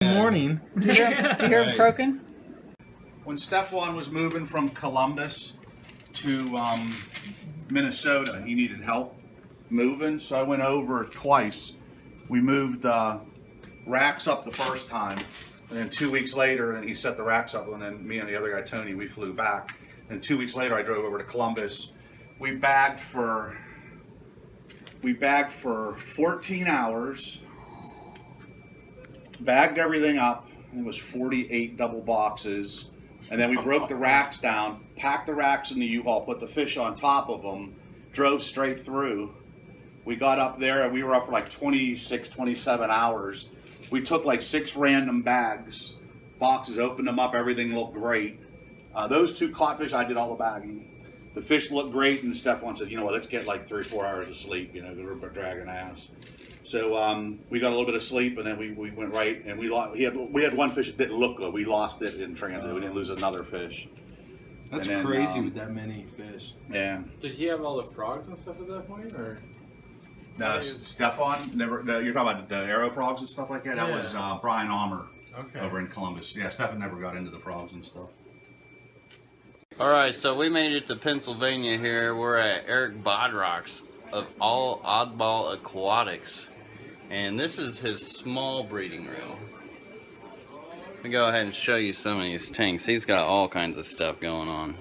Good morning. Did you hear him croaking? When Stefan was moving from Columbus to Minnesota, he needed help moving, so I went over twice. We moved racks up the first time, and then 2 weeks later, and he set the racks up, and then me and the other guy, Tony, we flew back. And 2 weeks later, I drove over to Columbus. We bagged for 14 hours, bagged everything up. It was 48 double boxes. And then we broke the racks down, packed the racks in the U-Haul, put the fish on top of them, drove straight through. We got up there and we were up for like 26, 27 hours. We took like 6 random boxes, opened them up, everything looked great. Those 2 caught fish, I did all the bagging. The fish looked great, and Stefan said, you know what, let's get like 3 or 4 hours of sleep, you know, because we're dragging ass. So we got a little bit of sleep, and then we went right, and we had one fish that didn't look good. We lost it in transit. We didn't lose another fish. That's crazy with that many fish. Yeah. Did he have all the frogs and stuff at that point, or? No, Stefan never. No, you're talking about the arrow frogs and stuff like that. That was Brian Almer over in Columbus. Yeah, Stefan never got into the frogs and stuff. Alright, so we made it to Pennsylvania here. We're at Eric Bodrocks of All Oddball Aquatics. And this is his small breeding room. Let me go ahead and show you some of these tanks. He's got all kinds of stuff going on.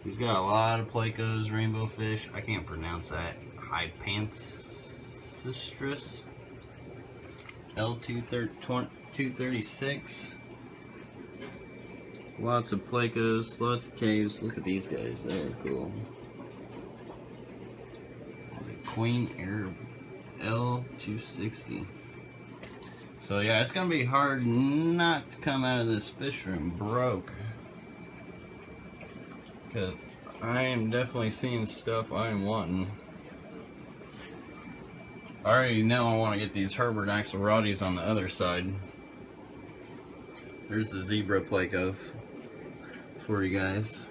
He's got a lot of plecos, rainbow fish. I can't pronounce that. Hypanthistris. L236. Lots of plecos, lots of caves. Look at these guys, they're cool. The Queen Air L260. So yeah, it's gonna be hard not to come out of this fish room broke. Cause I am definitely seeing stuff I am wanting. I already know I want to get these Herbert axelrodies on the other side. There's the zebra plecos for you guys.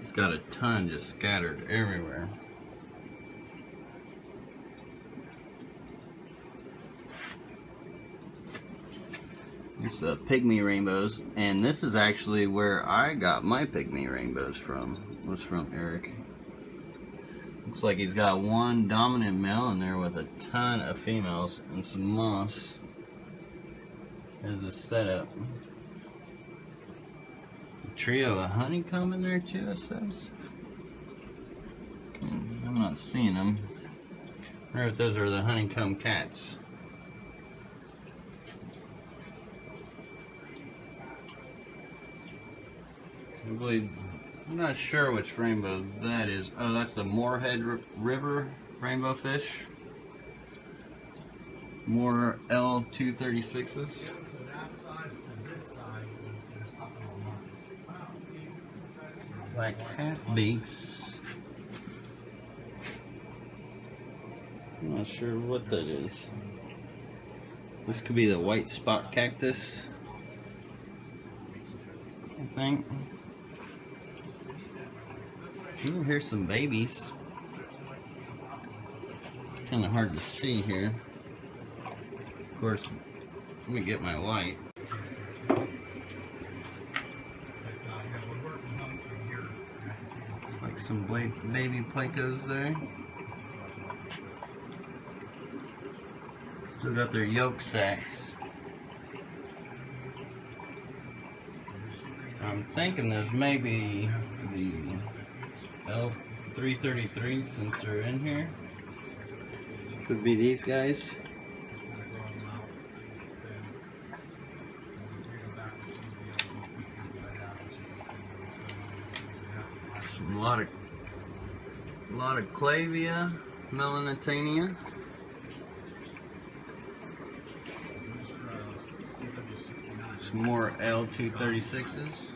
It's got a ton just scattered everywhere. It's the pygmy rainbows, and this is actually where I got my pygmy rainbows from. Was from Eric. Looks like he's got one dominant male in there with a ton of females and some moss. There's the setup. A trio of honeycomb in there too, it says. I'm not seeing them. I wonder if those are the honeycomb cats. I'm not sure which rainbow that is. Oh, that's the Moorhead River rainbow fish. More L236s. Like half beaks. I'm not sure what that is. This could be the white spot cactus, I think. Ooh, here's some babies. Kind of hard to see here. Of course, let me get my light. Like some baby plecos there. Still got their yolk sacs. I'm thinking there's maybe the L333 since they're in here. Could be these guys. A lot of clavia, melanitania. Some more L236s.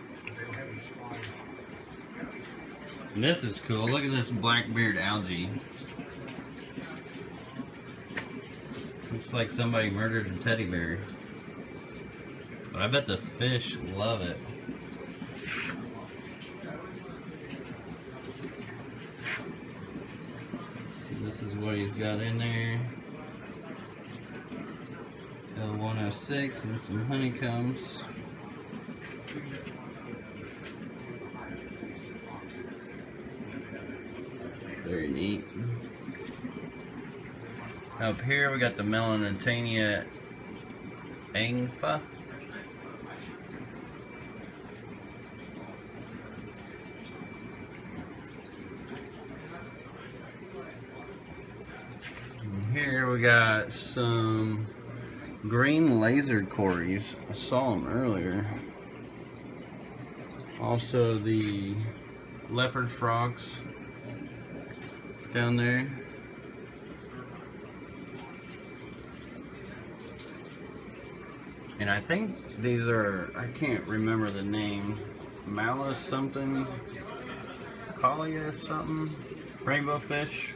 And this is cool. Look at this blackbeard algae. Looks like somebody murdered a teddy bear. But I bet the fish love it. See, this is what he's got in there. L106 and some honeycombs. Very neat. Up here we got the Melanitania angfa. Here we got some green laser cories. I saw them earlier. Also the leopard frogs down there. And I think these are, I can't remember the name, Malus something, Collia something, rainbow fish.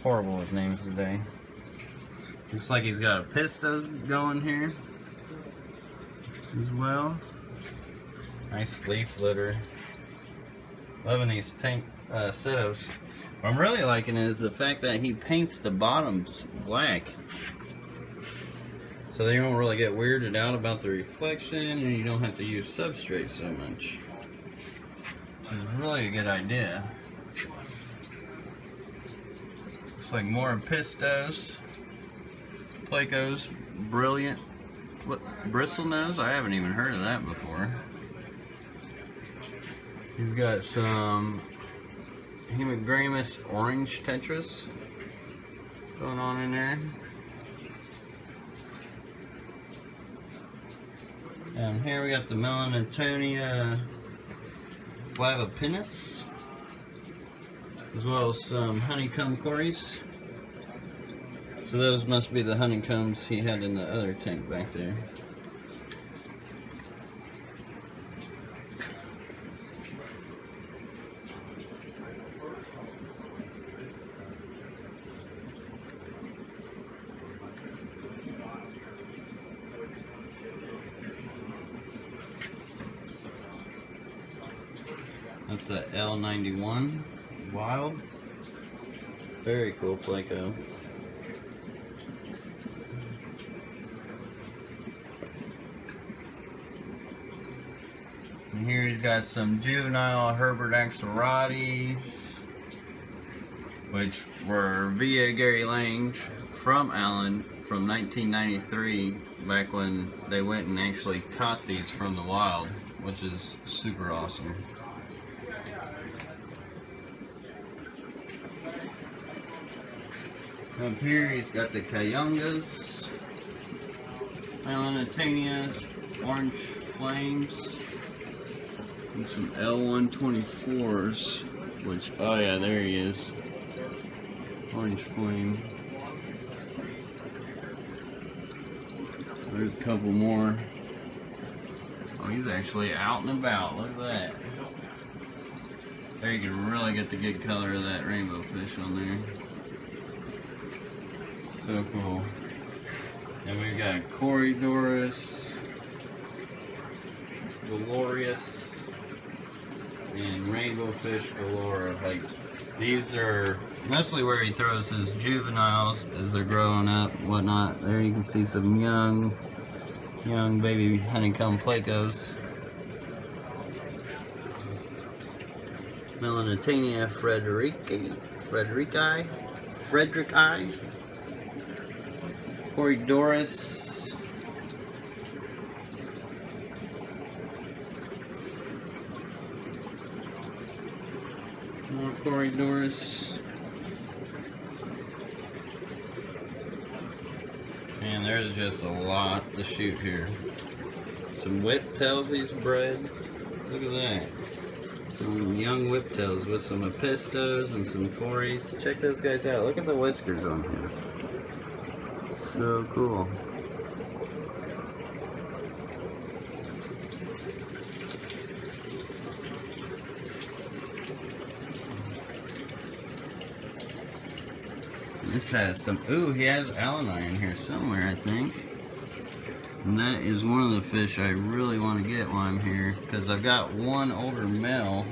Horrible with names today. Looks like he's got a pistos going here as well. Nice leaf litter. Loving these tank setups. What I'm really liking is the fact that he paints the bottoms black, so they don't really get weirded out about the reflection, and you don't have to use substrate so much, which is really a good idea. Looks like more pistos, plecos, brilliant. What, bristlenose? I haven't even heard of that before. You've got some Hemigrammus orange tetras going on in there. Down here we got the Melanitonia flavipinnis, as well as some honeycomb cories. So those must be the honeycombs he had in the other tank back there. That's the L91 wild. Very cool pleco. And here he's got some juvenile Herbert axelrodes, which were via Gary Lange from Allen from 1993, back when they went and actually caught these from the wild, which is super awesome. Up here he's got the Cayungas, Melanitanias, Orange Flames, and some L124s, which, oh yeah, there he is. Orange Flame. There's a couple more. Oh, he's actually out and about, look at that. There you can really get the good color of that rainbow fish on there. So cool. And we've got Corydoras, Glorious, and Rainbow Fish Galore. Like, these are mostly where he throws his juveniles as they're growing up and whatnot. There you can see some young baby honeycomb plecos. Melanitania Frederici, Corydoras, more Corydoras, and there's just a lot to shoot here. Some whiptails he's bred. Look at that. Some young whiptails with some apistos and some cories. Check those guys out. Look at the whiskers on him. So cool. This has some, ooh, he has alani in here somewhere, I think. And that is one of the fish I really want to get while I'm here, because I've got one older male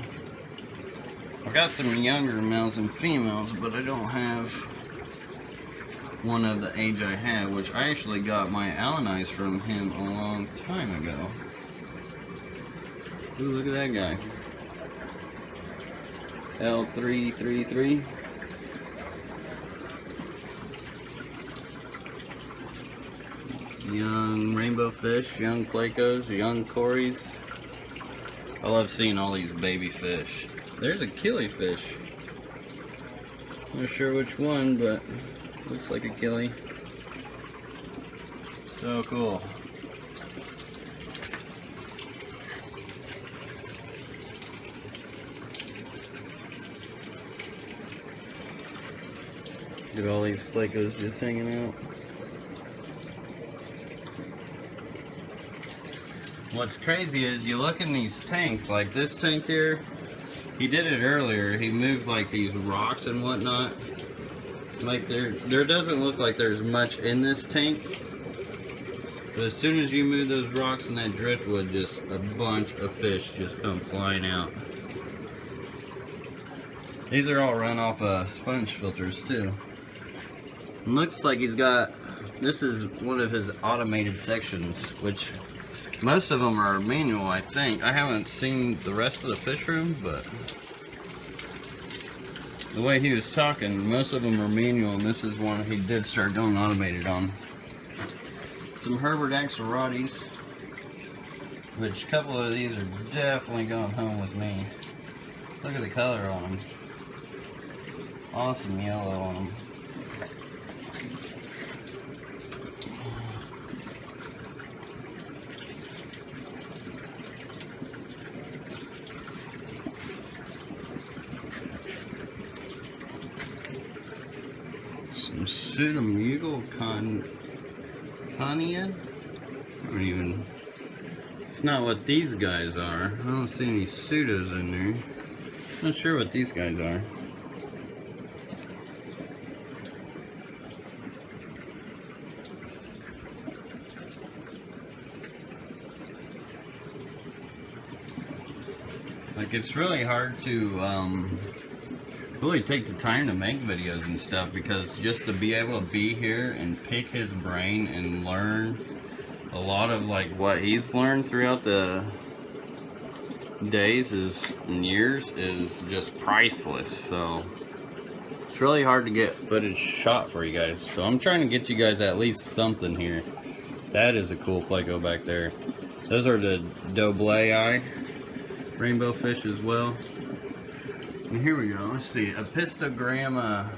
I've got some younger males and females, but I don't have one of the age I had, which I actually got my Alanites from him a long time ago. Ooh, look at that guy. L333. Young rainbow fish, young plecos, young cories. I love seeing all these baby fish. There's a killifish. Not sure which one, but looks like a killie. So cool. Look at all these plecos just hanging out. What's crazy is you look in these tanks, like this tank here, he did it earlier, he moved like these rocks and whatnot. Like there doesn't look like there's much in this tank. But as soon as you move those rocks and that driftwood, just a bunch of fish just come flying out. These are all run off sponge filters too. Looks like he's got, this is one of his automated sections, which most of them are manual, I think. I haven't seen the rest of the fish room, but the way he was talking, most of them are manual, and this is one he did start going automated on. Some Herbert Axelrotis, which a couple of these are definitely going home with me. Look at the color on them. Awesome yellow on them. Some Pseudomugil connieae. I don't even. It's not what these guys are. I don't see any pseudos in there. Not sure what these guys are. Like, it's really hard to really take the time to make videos and stuff, because just to be able to be here and pick his brain and learn a lot of like what he's learned throughout the days and years is just priceless. So it's really hard to get footage shot for you guys, so I'm trying to get you guys at least something here. That is a cool pleco back there. Those are the Dobleii rainbow fish as well. And here we go. Let's see, Apistogramma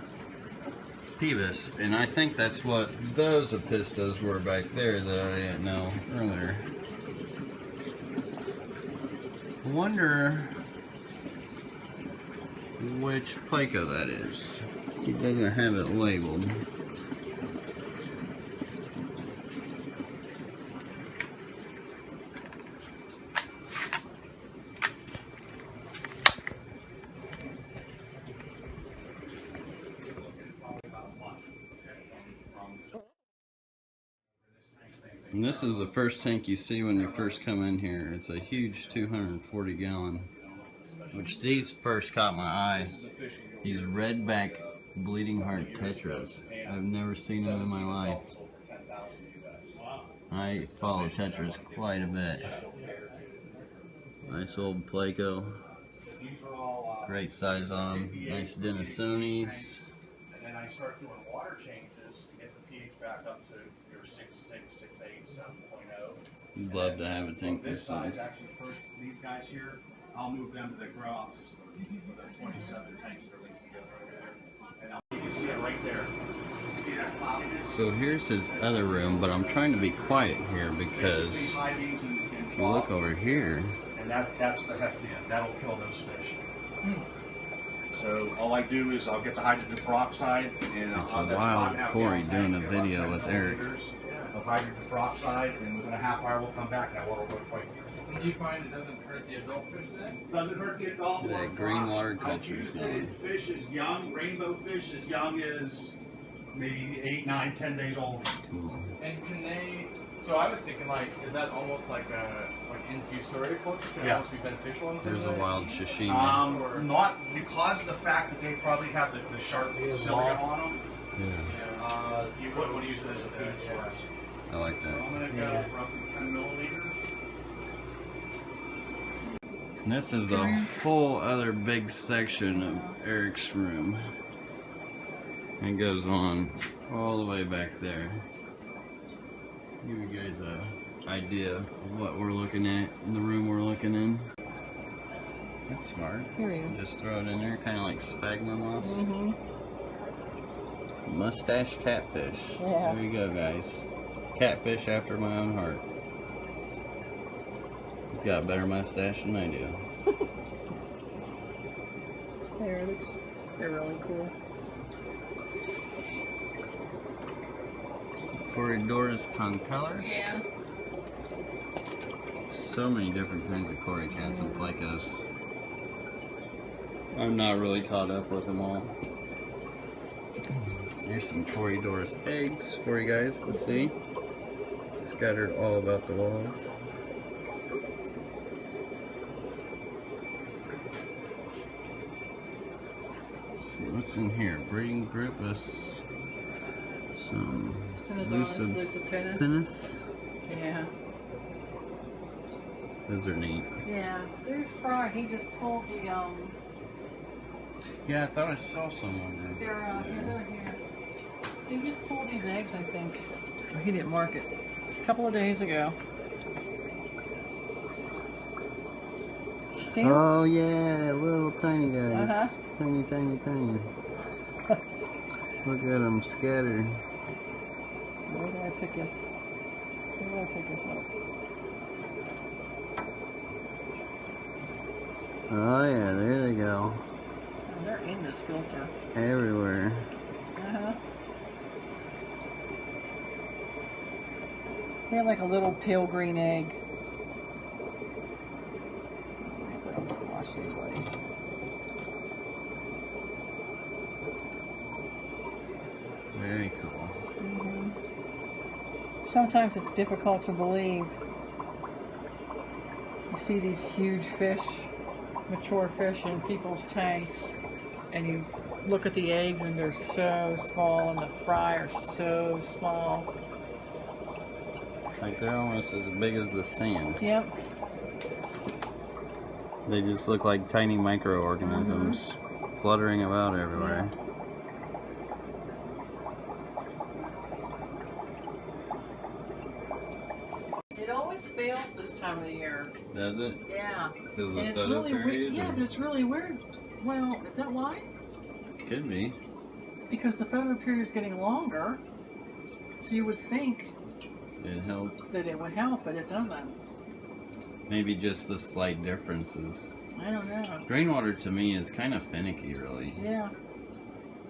pebis, and I think that's what those apistos were back there that I didn't know earlier. I wonder which pleco that is. He doesn't have it labeled. And this is the first tank you see when you first come in here. It's a huge 240 gallon, which these first caught my eye. These redback bleeding heart tetras. I've never seen them in my life. I follow tetras quite a bit. Nice old pleco. Great size on them. Nice Denisonis. And then I start doing water changes to get the pH back up to your 6.6, 6.8, 7.0. Love to have a tank this size. Actually, first, these guys here, I'll move them to the grow-out system. With their 27 tanks that are linked together over there. And you can see it right there. See that cloudiness? So here's his other room, but I'm trying to be quiet here because if you look over here, and that's the heftian. That'll kill those fish. So all I do is I'll get the hydrogen peroxide, and it's a wild Corey doing a video with Eric. Of hydrogen peroxide, and within a half hour we'll come back. That water will go quite quickly. And do you find it doesn't hurt the adult fish then? Doesn't hurt the adult. That green water culture. Fish is young. Rainbow fish as young as maybe 8, 9, 10 days old. Cool. And can they So I was thinking, like, is that almost like a infusory culture? Can it Yeah. almost be beneficial in some There's a way? wild sashimi. Not because of the fact that they probably have the sharp cilia on them. Yeah, You wouldn't want to use it as a food source. I like So that. I'm gonna go roughly 10 milliliters. And this is a whole other big section of Eric's room. It goes on all the way back there. Give you guys a idea of what we're looking at in the room we're looking in. That's smart. Here he is. Just throw it in there, kind of like sphagnum moss. Mm-hmm. Mustache catfish. Yeah. There you go, guys. Catfish after my own heart. He's got a better mustache than I do. They're really cool. Corydorus concolor. Yeah. So many different kinds of cory cats and plecos. I'm not really caught up with them all. Here's some Corydorus eggs for you guys to see. Scattered all about the walls. Let's see what's in here. Breeding group is some Synodontis lucipinnis. lucipinnis. Yeah. Those are neat. Yeah. There's Fry. He just pulled the Yeah, I thought I saw someone there. they're here. He just pulled these eggs, I think. Or he didn't mark it. A couple of days ago. See him? Oh yeah, little tiny guys. Uh-huh. Tiny, tiny, tiny. Look at them scatter. Where do I pick this? Where do I pick this up? Oh yeah, there they go. Oh, they're in this filter. Everywhere. Uh-huh. They have like a little pale green egg. They don't squash anybody. Very cool. Mm-hmm. Sometimes it's difficult to believe. You see these huge fish, mature fish in people's tanks, and you look at the eggs and they're so small and the fry are so small. Like they're almost as big as the sand. Yep. They just look like tiny microorganisms fluttering about everywhere. It always fails this time of the year. Does it? Yeah. Because of And the it's photo really weird. period? Yeah, or- but it's really weird. Well, is that why? Could be. Because the photo period's getting longer, so you would think It helped. that it would help, but it doesn't. Maybe just the slight differences. I don't know. Green water to me is kind of finicky, really. Yeah.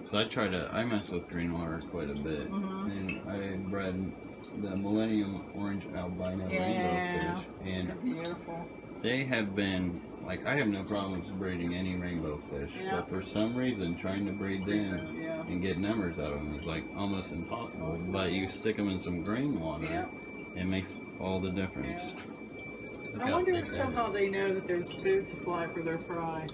So I mess with green water quite a bit. Mhm. And I bred the Millennium Orange Albino Yeah. Rainbow Fish. They're And beautiful. they have been, like, I have no problems breeding any rainbow fish. Yeah. But for some reason, trying to breed them Yeah. and get numbers out of them is, like, almost impossible. But you stick them in some green water, Yeah. it makes all the difference. Look I how wonder big if that somehow is. they know that there's food supply for their fry.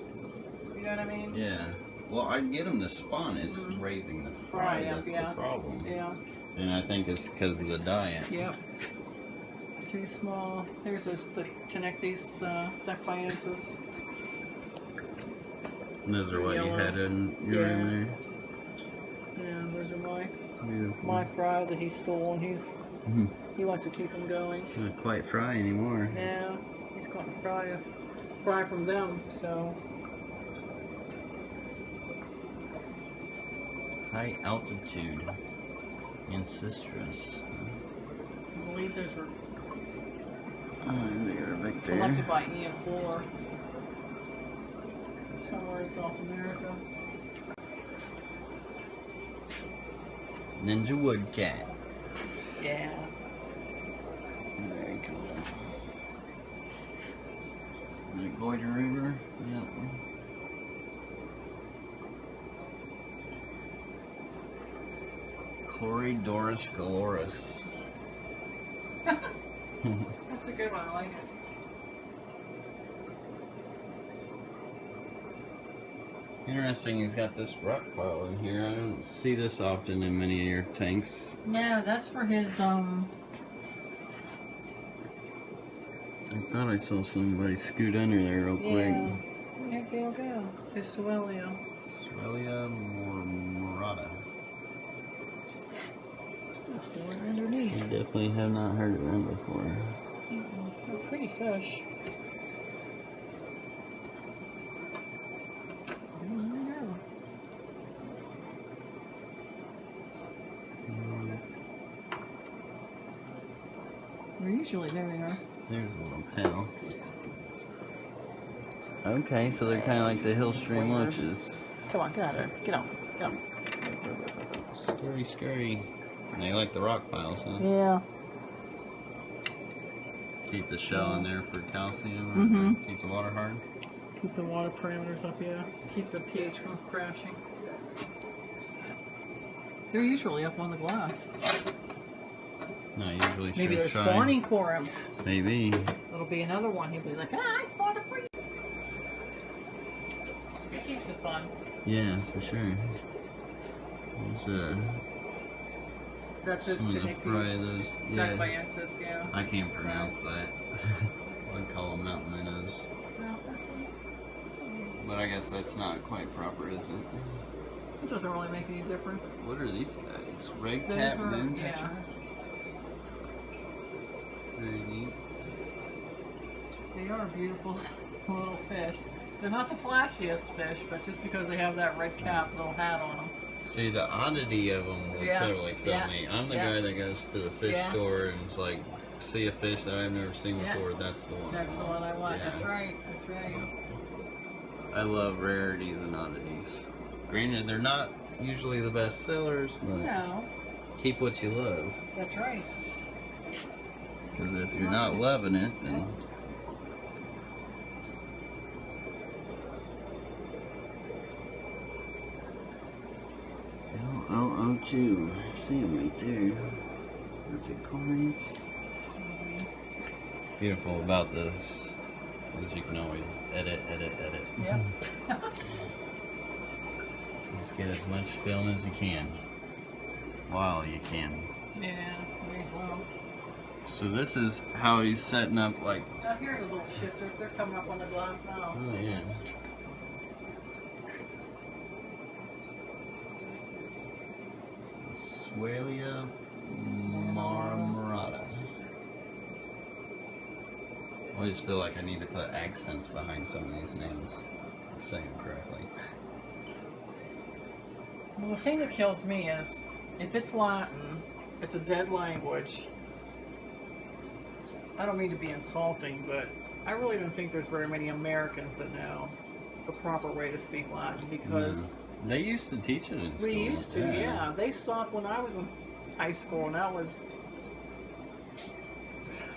You know what I mean? Yeah. Well, I'd get them to spawn. It's Mhm. raising the Fry fry. up, That's yeah. the problem. Yeah. And I think it's because of the diet. Yep. Too small. There's those the Tenectes decliensis. And those are what you Yellow. had in your room there. Yeah, those are Beautiful. my fry that he stole, and Mhm. he wants to keep them going. Not quite fry anymore. Yeah, he's going to fry from them. So High altitude ancestors. I believe those were Oh, they are back collected there. by Ian Fuller somewhere in South America. Ninja wood cat. Yeah. Very cool. The Goiter River. Yep. Corydorus galoris. That's a good one. I like it. Interesting, he's got this rock pile in here. I don't see this often in many of your tanks. No, that's for his I thought I saw somebody scoot under there real quick. yeah. Where the heck they all go? His Swellia. Australia Morata. That's the one underneath. I definitely have not heard of them before. They're pretty fish. I don't know. They're usually there. They are. There's a little tail. Okay, so they're kind of like the hill stream loaches. Come on, get out of there. Get out. Get out. Scurry, scurry. They like the rock piles, huh? Yeah. Keep the shell in there for calcium. Or Mhm. keep the water hard. Keep the water parameters up, yeah. Keep the pH from crashing. They're usually up on the glass. No, usually Maybe they're try. spawning for him. Maybe. It'll be another one. He'll be like, I spawned it for you. It keeps it fun. Yeah, for sure. There's That's just some to of the make fry these of those. Yeah. diabayances, yeah. I can't pronounce that. I'd call them mountain minnows. But I guess that's not quite proper, is it? It doesn't really make any difference. What are these guys? Red Those cap are, moon yeah. catcher? Very neat. They are beautiful little fish. They're not the flashiest fish, but just because they have that red cap little hat on them. See, the oddity of them will Yeah, totally sell yeah, me. I'm the yeah. guy that goes to the fish Yeah. store and it's like, see a fish that I've never seen Yeah. before, that's the one. That's the one I want. Yeah. That's right. That's right. I love rarities and oddities. Granted, they're not usually the best sellers, but No, keep what you love. that's right. Because if you're not loving it, then... L-O-O-2. See him right there. That's a coins. Beautiful about this is you can always edit. Yep. Just get as much film as you can. While you can. Yeah, may as well. So this is how he's setting up, like... Now here are the little shits. They're coming up on the glass now. Oh, yeah. Swellia marmorata. I always feel like I need to put accents behind some of these names to say them correctly. Well, the thing that kills me is, if it's Latin, it's a dead language. I don't mean to be insulting, but I really don't think there's very many Americans that know the proper way to speak Latin because They used to teach it in school. we used to, yeah. They stopped when I was in high school, and that was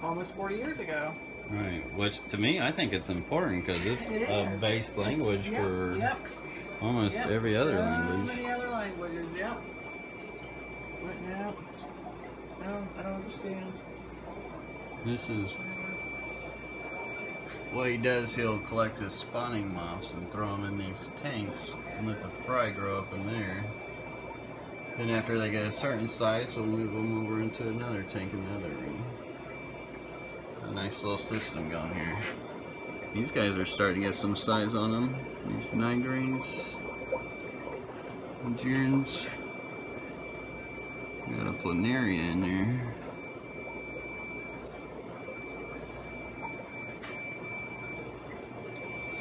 almost 40 years ago. Right, which to me, I think it's important because it's It a is. base language Yep, for yep, almost yep. every other so language. many other languages, yep. But now, I don't understand. This is what he does. He'll collect his spawning moths and throw them in these tanks and let the fry grow up in there. Then after they get a certain size, he'll move them over into another tank in the other room. A nice little system going here. These guys are starting to get some size on them. These nigranes, gerns. Got a planaria in there.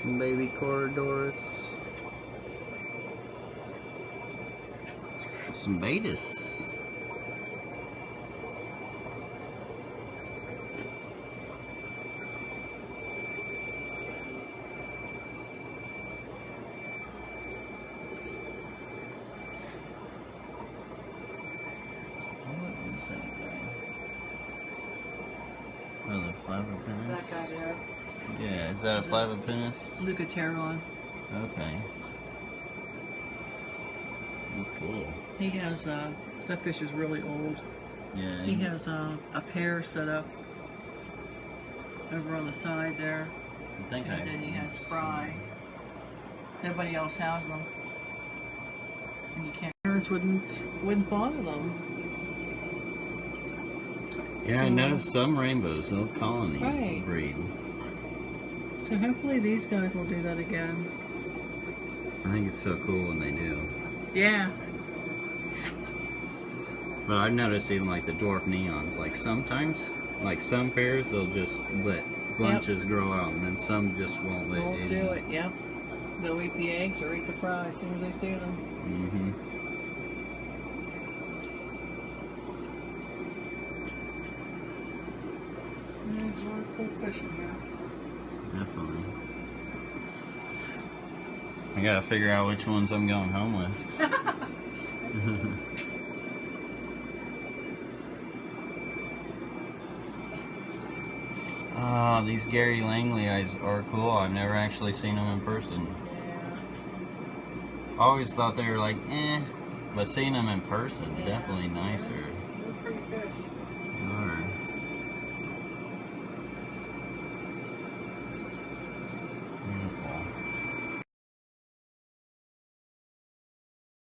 Some baby corridors. Some betas. Oh, the flavopinnis? That guy there. Yeah, is that a flavopinnis? Leucoteron. Okay. That's cool. He has, that fish is really old. Yeah. He has a pair set up over on the side there. I think And then he has fry. Nobody else has them. And you can't. Parents wouldn't bother them. Yeah, I noticed some rainbows, they'll colony Right. breed. So hopefully these guys will do that again. I think it's so cool when they do. Yeah. But I've noticed even like the dwarf neons, like sometimes, like some pairs, they'll just let bunches grow out, and then some just won't let Won't do it, yep. They'll eat the eggs or eat the fry as soon as they see them. Mm-hmm. And there's a lot of cool fish in here. Definitely. I gotta figure out which ones I'm going home with. Ah, these Gary Langley eyes are cool. I've never actually seen them in person. Yeah. I always thought they were like, eh, but seeing them in person, Yeah. definitely nicer. They're pretty fish.